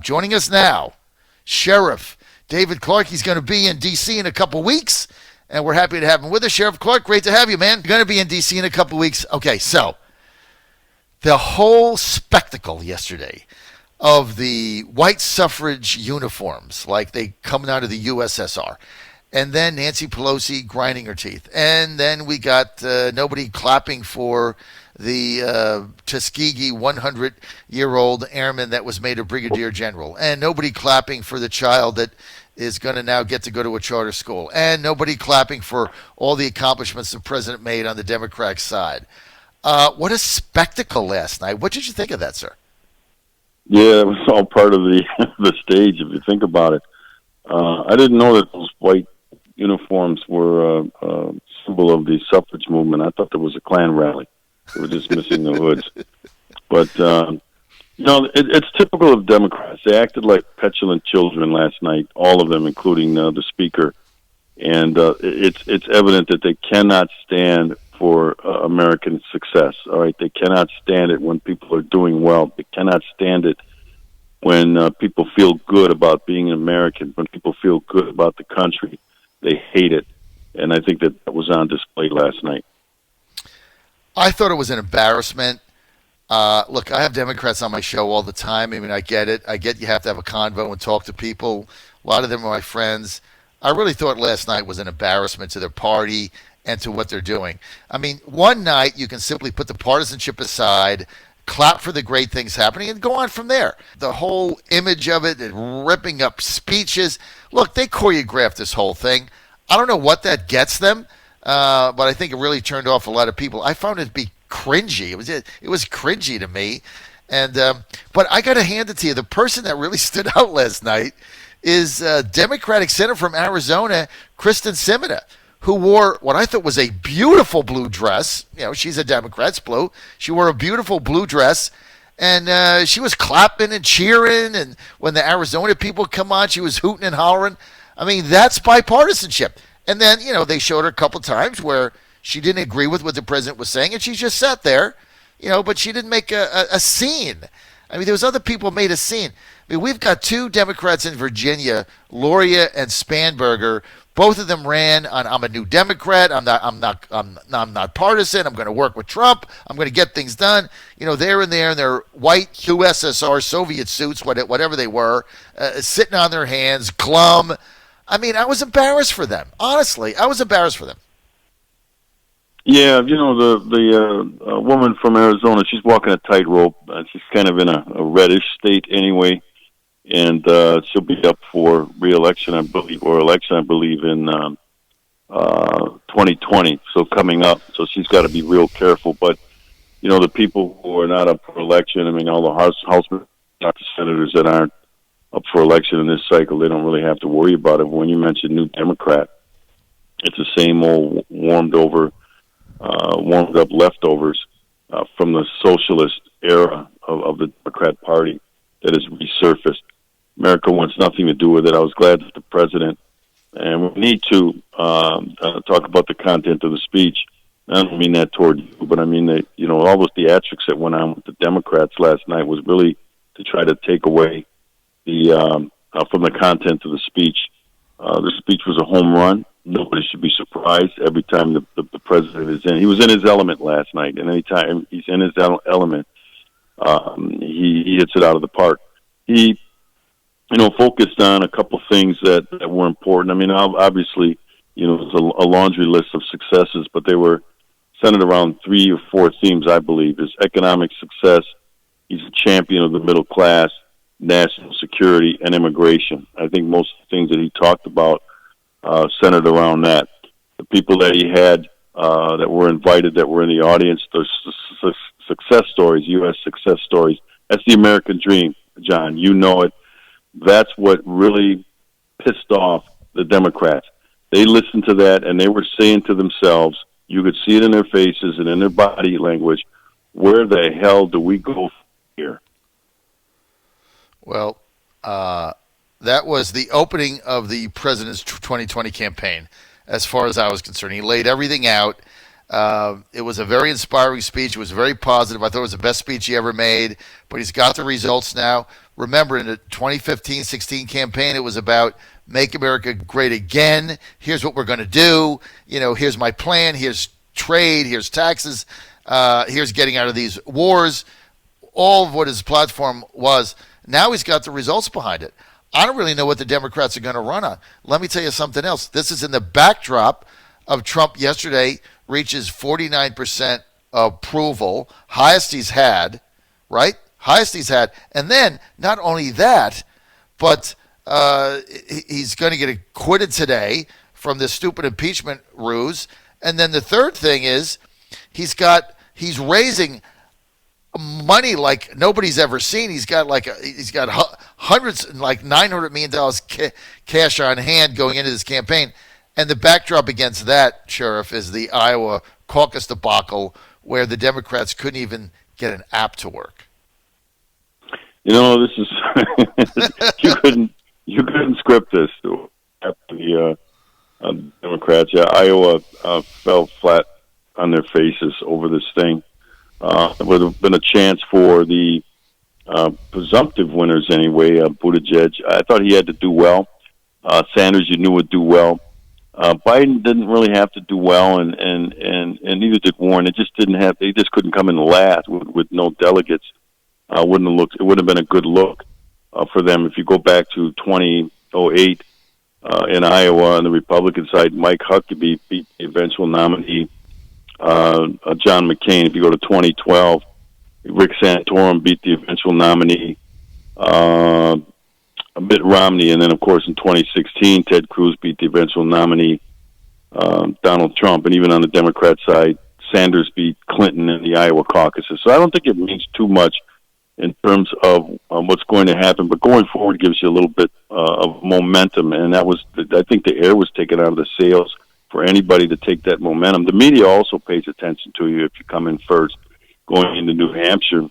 Joining us now, Sheriff David Clarke. He's going to be in D.C. in a couple weeks, and we're happy to have him with us. Sheriff Clarke, great to have you, man. You're going to be in D.C. in a couple weeks. Okay, so the whole spectacle yesterday of the white suffrage uniforms, like they coming out of the USSR, and then Nancy Pelosi grinding her teeth, and then we got nobody clapping for the Tuskegee 100-year-old airman that was made a brigadier general, and nobody clapping for the child that is going to now get to go to a charter school, and nobody clapping for all the accomplishments the president made on the Democratic side. What a spectacle last night. What did you think of that, sir? Yeah, it was all part of the stage, if you think about it. I didn't know that those white uniforms were a symbol of the suffrage movement. I thought there was a Klan rally. They were just missing the hoods. But, it's typical of Democrats. They acted like petulant children last night, all of them, including the speaker. And it's evident that they cannot stand for American success. All right, they cannot stand it when people are doing well. They cannot stand it when people feel good about being an American. When people feel good about the country, they hate it, and I think that was on display last night. I thought it was an embarrassment. Look, I have Democrats on my show all the time. I mean, I get it. I get you have to have a convo and talk to people. A lot of them are my friends. I really thought last night was an embarrassment to their party and to what they're doing. I mean, one night you can simply put the partisanship aside, clap for the great things happening, and go on from there. The whole image of it, and ripping up speeches. Look, they choreographed this whole thing. I don't know what that gets them, but I think it really turned off a lot of people. I found it to be cringy. It was cringy to me. And but I got to hand it to you. The person that really stood out last night is Democratic Senator from Arizona, Kristen Sinema, who wore what I thought was a beautiful blue dress. You know, she's a Democrat, it's blue. She wore a beautiful blue dress, and she was clapping and cheering, and when the Arizona people come on, she was hooting and hollering. I mean, that's bipartisanship. And then, they showed her a couple times where she didn't agree with what the president was saying, and she just sat there, but she didn't make a scene. I mean, there was other people who made a scene. I mean, we've got two Democrats in Virginia, Loria and Spanberger. Both of them ran on, I'm a new Democrat. I'm not partisan. I'm going to work with Trump. I'm going to get things done. They're in there in their white USSR Soviet suits, whatever they were, sitting on their hands, glum. I mean, I was embarrassed for them. Honestly, I was embarrassed for them. Yeah, the woman from Arizona, she's walking a tightrope. She's kind of in a reddish state anyway. And she'll be up for re-election, I believe, or election, I believe, in 2020. So coming up, so she's got to be real careful. But the people who are not up for election, I mean, all the House senators that aren't up for election in this cycle, they don't really have to worry about it. When you mention New Democrat, it's the same old warmed up leftovers from the socialist era of the Democrat Party that has resurfaced. America wants nothing to do with it. I was glad that the president, and we need to talk about the content of the speech. I don't mean that toward you, but I mean that, all those theatrics that went on with the Democrats last night was really to try to take away the from the content of the speech. The speech was a home run. Nobody should be surprised every time the president is in. He was in his element last night, and anytime he's in his element, he hits it out of the park. He, focused on a couple things that were important. I mean, obviously, it was a laundry list of successes, but they were centered around 3 or 4 themes, I believe. Is economic success, he's a champion of the middle class, national security, and immigration. I think most of the things that he talked about centered around that. The people that he had that were invited, that were in the audience, those success stories, U.S. success stories, that's the American dream, John. You know it. That's what really pissed off the Democrats. They listened to that, and they were saying to themselves, you could see it in their faces and in their body language, where the hell do we go here? Well, that was the opening of the president's 2020 campaign, as far as I was concerned. He laid everything out. It was a very inspiring speech. It was very positive. I thought it was the best speech he ever made, but he's got the results now. Remember, in the 2015-16 campaign, it was about make America great again. Here's what we're going to do. Here's my plan. Here's trade. Here's taxes. Here's getting out of these wars. All of what his platform was. Now he's got the results behind it. I don't really know what the Democrats are going to run on. Let me tell you something else. This is in the backdrop of Trump yesterday reaches 49% approval, highest he's had, right? Highest he's had. And then not only that, but he's going to get acquitted today from this stupid impeachment ruse. And then the third thing is he's raising money like nobody's ever seen. He's got hundreds, like $900 million cash on hand going into this campaign. And the backdrop against that, Sheriff, is the Iowa caucus debacle where the Democrats couldn't even get an app to work. This is you couldn't script this. The Democrats, Iowa fell flat on their faces over this thing. It would have been a chance for the presumptive winners anyway. Buttigieg, I thought he had to do well. Sanders, you knew would do well. Biden didn't really have to do well, and neither did Warren. They just couldn't come in last with no delegates. It wouldn't have been a good look for them. If you go back to 2008 in Iowa on the Republican side, Mike Huckabee beat the eventual nominee, John McCain. If you go to 2012, Rick Santorum beat the eventual nominee, Mitt Romney, and then, of course, in 2016, Ted Cruz beat the eventual nominee, Donald Trump. And even on the Democrat side, Sanders beat Clinton in the Iowa caucuses. So I don't think it means too much in terms of what's going to happen. But going forward gives you a little bit of momentum. And I think the air was taken out of the sails for anybody to take that momentum. The media also pays attention to you if you come in first going into New Hampshire.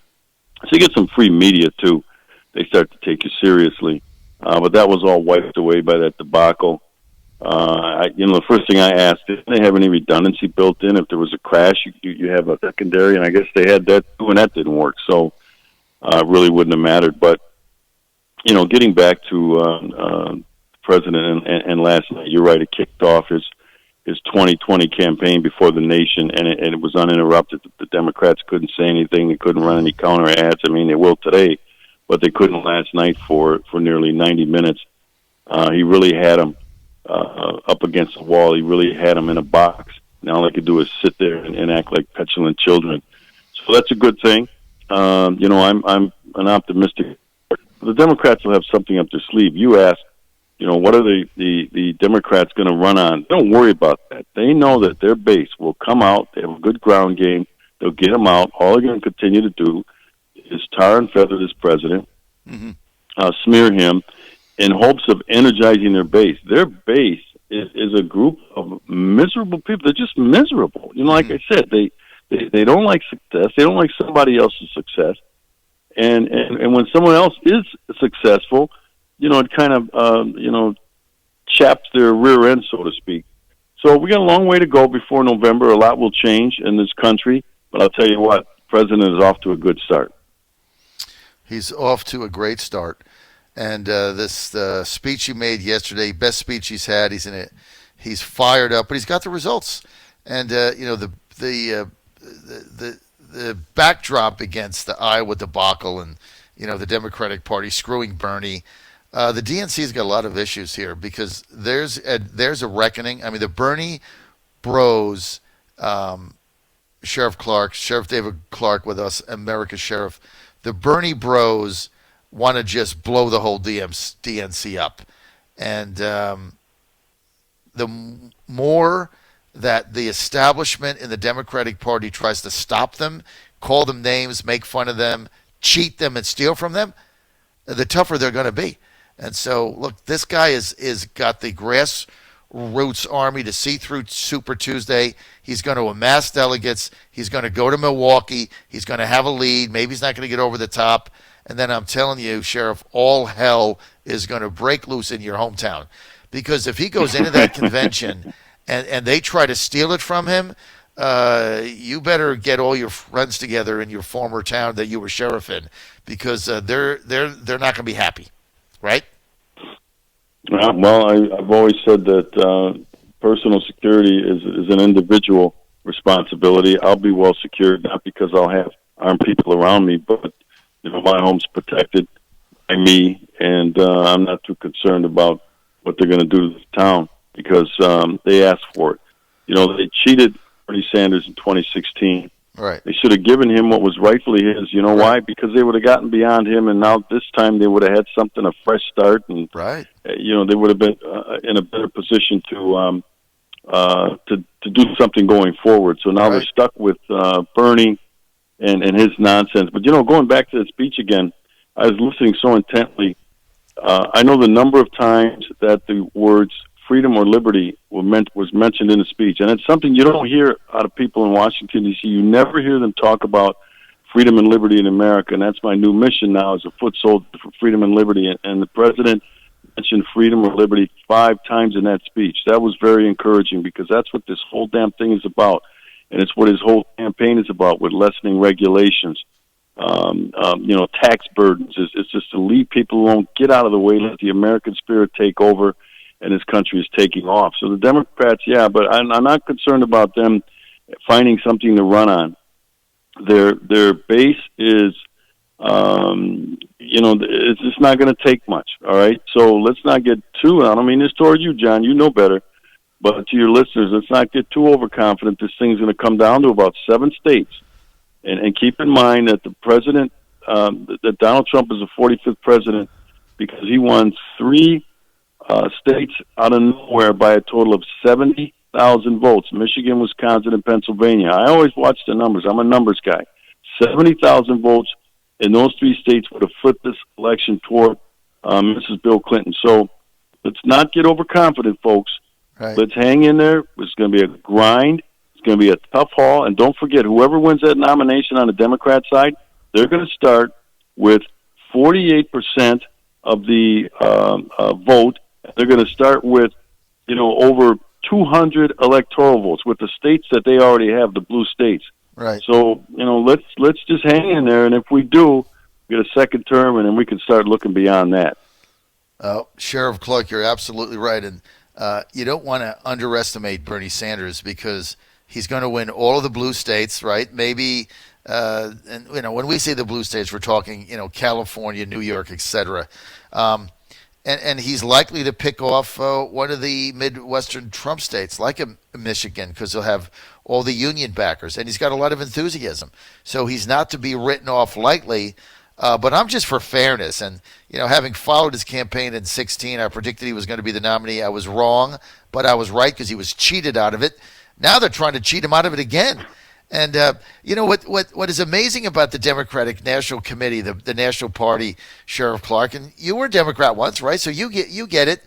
So you get some free media, too. They start to take you seriously. But that was all wiped away by that debacle. The first thing I asked, did they have any redundancy built in? If there was a crash, you have a secondary, and I guess they had that too, and that didn't work. So it really wouldn't have mattered. But, getting back to President and last night, you're right, it kicked off his 2020 campaign before the nation, and it was uninterrupted. The Democrats couldn't say anything. They couldn't run any counter ads. I mean, they will today, but they couldn't last night for nearly 90 minutes. He really had them up against the wall. He really had them in a box. Now all they could do is sit there and act like petulant children. So that's a good thing. I'm an optimistic. The Democrats will have something up their sleeve. You asked, what are the Democrats going to run on? Don't worry about that. They know that their base will come out. They have a good ground game. They'll get them out. All they're going to continue to do is tar and feather this president, smear him, in hopes of energizing their base. Their base is a group of miserable people. They're just miserable. Like I said, they don't like success. They don't like somebody else's success. And when someone else is successful, it kind of, chaps their rear end, so to speak. So we got a long way to go before November. A lot will change in this country. But I'll tell you what, the president is off to a good start. He's off to a great start. And this speech he made yesterday, best speech he's had. He's fired up, but he's got the results. And the backdrop against the Iowa debacle and the Democratic Party screwing Bernie. The DNC's got a lot of issues here because there's a reckoning. I mean, the Bernie bros, Sheriff David Clarke with us, America's Sheriff. The Bernie bros want to just blow the whole DNC up. And the more that the establishment in the Democratic Party tries to stop them, call them names, make fun of them, cheat them, and steal from them, the tougher they're going to be. And so, look, this guy is got the grassroots army to see through Super Tuesday. He's going to amass delegates. He's going to go to Milwaukee. He's going to have a lead. Maybe he's not going to get over the top. And then I'm telling you, Sheriff, all hell is going to break loose in your hometown. Because if he goes into that convention and they try to steal it from him, you better get all your friends together in your former town that you were sheriff in, because they're not going to be happy, right? Well, I've always said that personal security is an individual responsibility. I'll be well secured, not because I'll have armed people around me, but my home's protected by me, and I'm not too concerned about what they're going to do to the town because they asked for it. They cheated Bernie Sanders in 2016. Right. They should have given him what was rightfully his. You know why? Because they would have gotten beyond him, and now this time they would have had something, a fresh start, and right. They would have been in a better position to do something going forward. So now they're stuck with Bernie and his nonsense. But going back to the speech again, I was listening so intently. I know the number of times that the words freedom or liberty was mentioned in the speech, and it's something you don't hear out of people in Washington, D.C. You never hear them talk about freedom and liberty in America, and that's my new mission now as a foot soldier for freedom and liberty. And the president mentioned freedom or liberty 5 times in that speech. That was very encouraging because that's what this whole damn thing is about, and it's what his whole campaign is about with lessening regulations. Tax burdens. It's just to leave people alone, get out of the way, let the American spirit take over, and this country is taking off. So the Democrats, but I'm not concerned about them finding something to run on. Their base is, it's just not going to take much, all right? So let's not get too, I don't mean this toward you, John, you know better, but to your listeners, let's not get too overconfident. This thing's going to come down to about 7 states. And keep in mind that the president, that Donald Trump is the 45th president because he won 3 states out of nowhere by a total of 70,000 votes. Michigan, Wisconsin, and Pennsylvania. I always watch the numbers. I'm a numbers guy. 70,000 votes in those 3 states would have flipped this election toward Mrs. Bill Clinton. So let's not get overconfident, folks. Right. Let's hang in there. It's going to be a grind. It's going to be a tough haul. And don't forget, whoever wins that nomination on the Democrat side, they're going to start with 48% of the vote. They're going to start with, over 200 electoral votes with the states that they already have, the blue states. Right. So, let's just hang in there, and if we do, get a second term, and then we can start looking beyond that. Sheriff Clarke, you're absolutely right, and you don't want to underestimate Bernie Sanders because he's going to win all of the blue states, right? Maybe, and when we say the blue states, we're talking, California, New York, etc. And he's likely to pick off one of the Midwestern Trump states, like Michigan, because he'll have all the union backers, and he's got a lot of enthusiasm. So he's not to be written off lightly. But I'm just for fairness, and having followed his campaign in 2016, I predicted he was going to be the nominee. I was wrong, but I was right because he was cheated out of it. Now they're trying to cheat him out of it again. And what is amazing about the Democratic National Committee, the National Party, Sheriff Clarke, and you were a Democrat once, right? So you get it.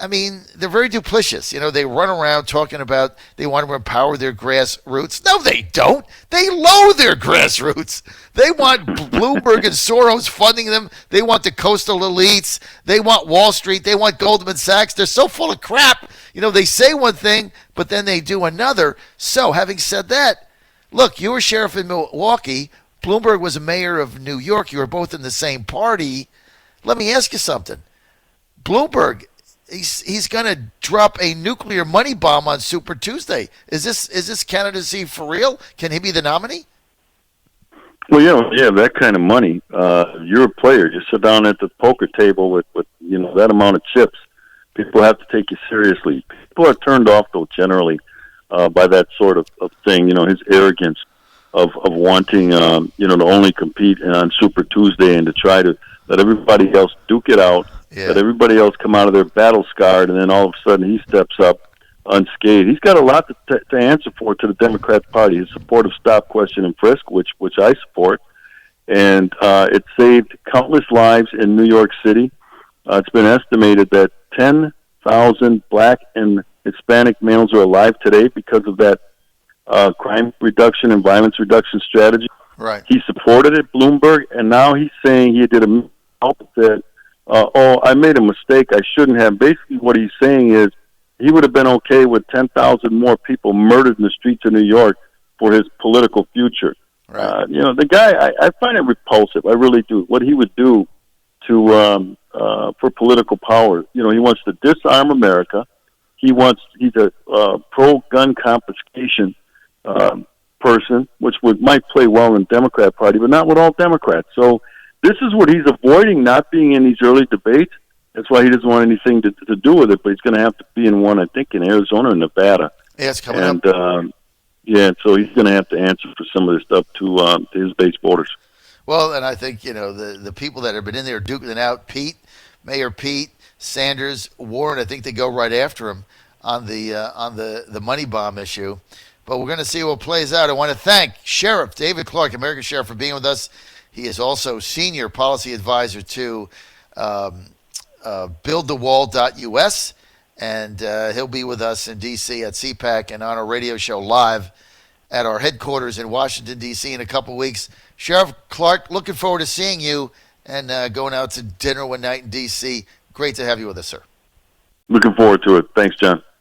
I mean, they're very duplicitous. They run around talking about they want to empower their grassroots. No, they don't. They loathe their grassroots. They want Bloomberg and Soros funding them. They want the coastal elites. They want Wall Street. They want Goldman Sachs. They're so full of crap. They say one thing, but then they do another. So having said that, look, you were sheriff in Milwaukee. Bloomberg was a mayor of New York. You were both in the same party. Let me ask you something. Bloomberg, he's going to drop a nuclear money bomb on Super Tuesday. Is this candidacy for real? Can he be the nominee? Well, yeah, that kind of money. You're a player. You sit down at the poker table with that amount of chips. People have to take you seriously. People are turned off, though, generally, by that sort of thing. His arrogance of wanting, to only compete on Super Tuesday and to try to let everybody else duke it out. Yeah. Let everybody else come out of their battle scarred, and then all of a sudden he steps up unscathed. He's got a lot to answer for to the Democrat Party. His support of stop, question, and frisk, which I support, and it saved countless lives in New York City. It's been estimated that 10,000 Black and Hispanic males are alive today because of that crime reduction and violence reduction strategy. Right. He supported it, Bloomberg, and now he's saying he did a said, I made a mistake. I shouldn't have. Basically, what he's saying is he would have been okay with 10,000 more people murdered in the streets of New York for his political future. Right. The guy, I find it repulsive. I really do. What he would do to for political power. He wants to disarm America. He's a pro-gun confiscation person, which might play well in the Democrat Party, but not with all Democrats. So this is what he's avoiding, not being in these early debates. That's why he doesn't want anything to do with it, but he's going to have to be in one, I think, in Arizona or Nevada. Yeah, it's coming up. So he's going to have to answer for some of this stuff to his base voters. Well, and I think, the people that have been in there duking it out, Mayor Pete, Sanders, Warren, I think they go right after him on the money bomb issue. But we're going to see what plays out. I want to thank Sheriff David Clarke, American Sheriff, for being with us. He is also senior policy advisor to buildthewall.us, and he'll be with us in D.C. at CPAC and on our radio show live at our headquarters in Washington, D.C. in a couple weeks. Sheriff Clarke, looking forward to seeing you and going out to dinner one night in D.C. Great to have you with us, sir. Looking forward to it. Thanks, John.